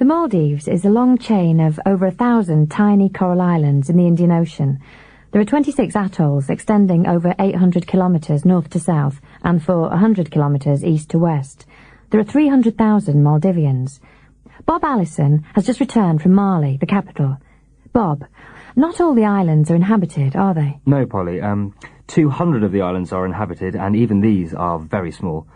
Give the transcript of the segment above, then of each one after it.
The Maldives is a long chain of over 1,000 tiny coral islands in the Indian Ocean. There are 26 atolls extending over 800 kilometres north to south and for 100 kilometres east to west. There are 300,000 Maldivians. Bob Allison has just returned from Mali, the capital. Bob, not all the islands are inhabited, are they? No, Polly. 200 of the islands are inhabited, and even these are very small.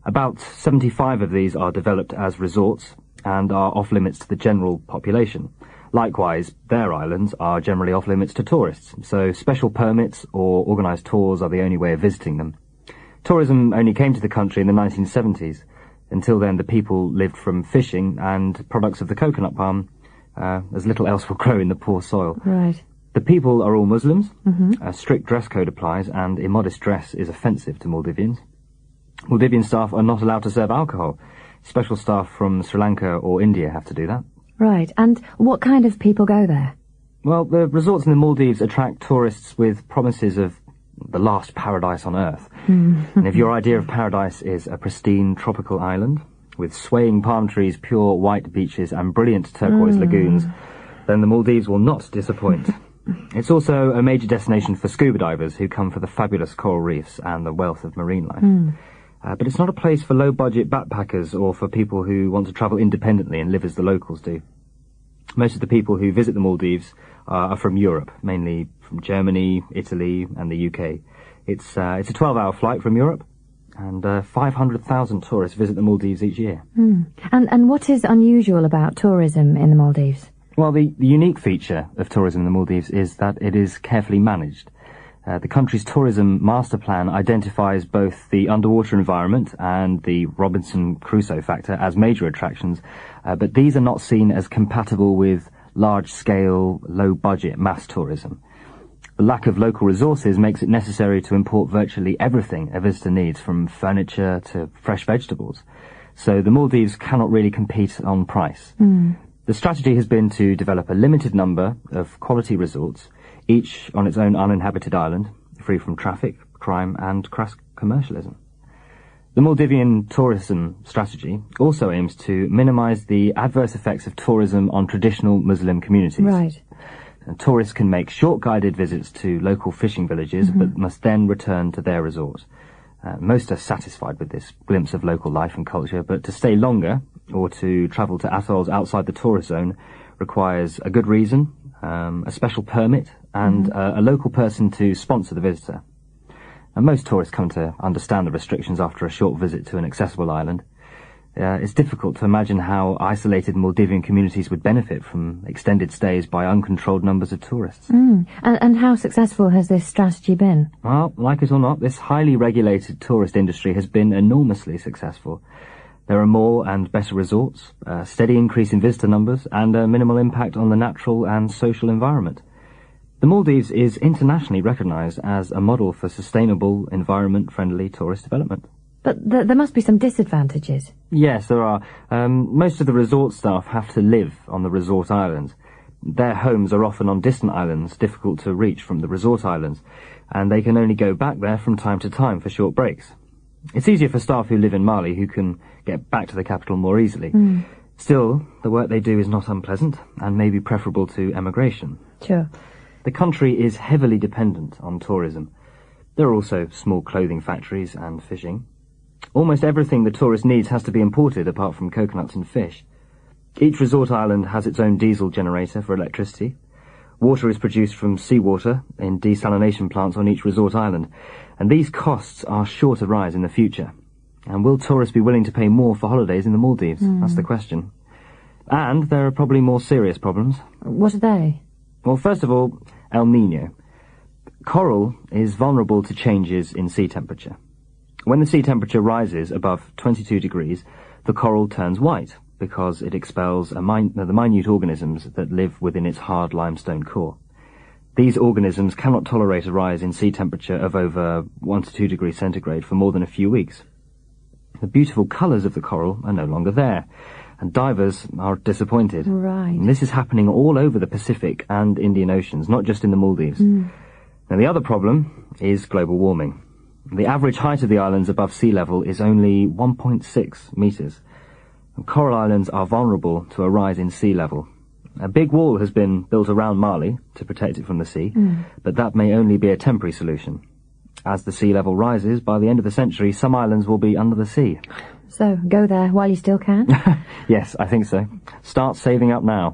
About 75 of these are developed as resorts and are off-limits to the general population. Likewise, their islands are generally off-limits to tourists, so special permits or organised tours are the only way of visiting them. Tourism only came to the country in the 1970s. Until then, the people lived from fishing and products of the coconut palm, as little else will grow in the poor soil. Right. The people are all Muslims. A strict dress code applies, and immodest dress is offensive to Maldivians. Maldivian staff are not allowed to serve alcohol. Special staff from Sri Lanka or India have to do that. Right, and what kind of people go there? Well, the resorts in the Maldives attract tourists with promises of the last paradise on earth. And if your idea of paradise is a pristine tropical island with swaying palm trees, pure white beaches and brilliant turquoise lagoons, then the Maldives will not disappoint. It's also a major destination for scuba divers who come for the fabulous coral reefs and the wealth of marine life. But it's not a place for low-budget backpackers or for people who want to travel independently and live as the locals do. Most of the people who visit the Maldives are from Europe, mainly from Germany, Italy and the UK. It's a 12-hour flight from Europe, and 500,000 tourists visit the Maldives each year. And what is unusual about tourism in the Maldives? Well, the unique feature of tourism in the Maldives is that it is carefully managed. The country's tourism master plan identifies both the underwater environment and the Robinson Crusoe factor as major attractions, but these are not seen as compatible with large-scale, low-budget mass tourism. The lack of local resources makes it necessary to import virtually everything a visitor needs, from furniture to fresh vegetables. So the Maldives cannot really compete on price. The strategy has been to develop a limited number of quality resorts, each on its own uninhabited island, free from traffic, crime and crass commercialism. The Maldivian tourism strategy also aims to minimise the adverse effects of tourism on traditional Muslim communities. Right. And tourists can make short guided visits to local fishing villages, but must then return to their resort. Most are satisfied with this glimpse of local life and culture, but to stay longer or to travel to atolls outside the tourist zone requires a good reason, a special permit, and a local person to sponsor the visitor. And most tourists come to understand the restrictions after a short visit to an accessible island. It's difficult to imagine how isolated Maldivian communities would benefit from extended stays by uncontrolled numbers of tourists. And how successful has this strategy been? Well, like it or not, this highly regulated tourist industry has been enormously successful. There are more and better resorts, a steady increase in visitor numbers, and a minimal impact on the natural and social environment. The Maldives is internationally recognised as a model for sustainable, environment-friendly tourist development. But there must be some disadvantages. Yes, there are. Most of the resort staff have to live on the resort islands. Their homes are often on distant islands, difficult to reach from the resort islands, and they can only go back there from time to time for short breaks. It's easier for staff who live in Mali, who can get back to the capital more easily. Still, the work they do is not unpleasant, and may be preferable to emigration. Sure. The country is heavily dependent on tourism. There are also small clothing factories and fishing. Almost everything the tourist needs has to be imported, apart from coconuts and fish. Each resort island has its own diesel generator for electricity. Water is produced from seawater in desalination plants on each resort island, and these costs are sure to rise in the future. And will tourists be willing to pay more for holidays in the Maldives? That's the question. And there are probably more serious problems. What are they? Well, first of all, El Niño. Coral is vulnerable to changes in sea temperature. When the sea temperature rises above 22 degrees, the coral turns white because it expels the minute organisms that live within its hard limestone core. These organisms cannot tolerate a rise in sea temperature of over 1 to 2 degrees centigrade for more than a few weeks. The beautiful colours of the coral are no longer there, and divers are disappointed. Right. And this is happening all over the Pacific and Indian Oceans, not just in the Maldives. Now, the other problem is global warming. The average height of the islands above sea level is only 1.6 metres. Coral islands are vulnerable to a rise in sea level. A big wall has been built around Mali to protect it from the sea, but that may only be a temporary solution. As the sea level rises, by the end of the century, some islands will be under the sea. So, go there while you still can? Yes, I think so. Start saving up now.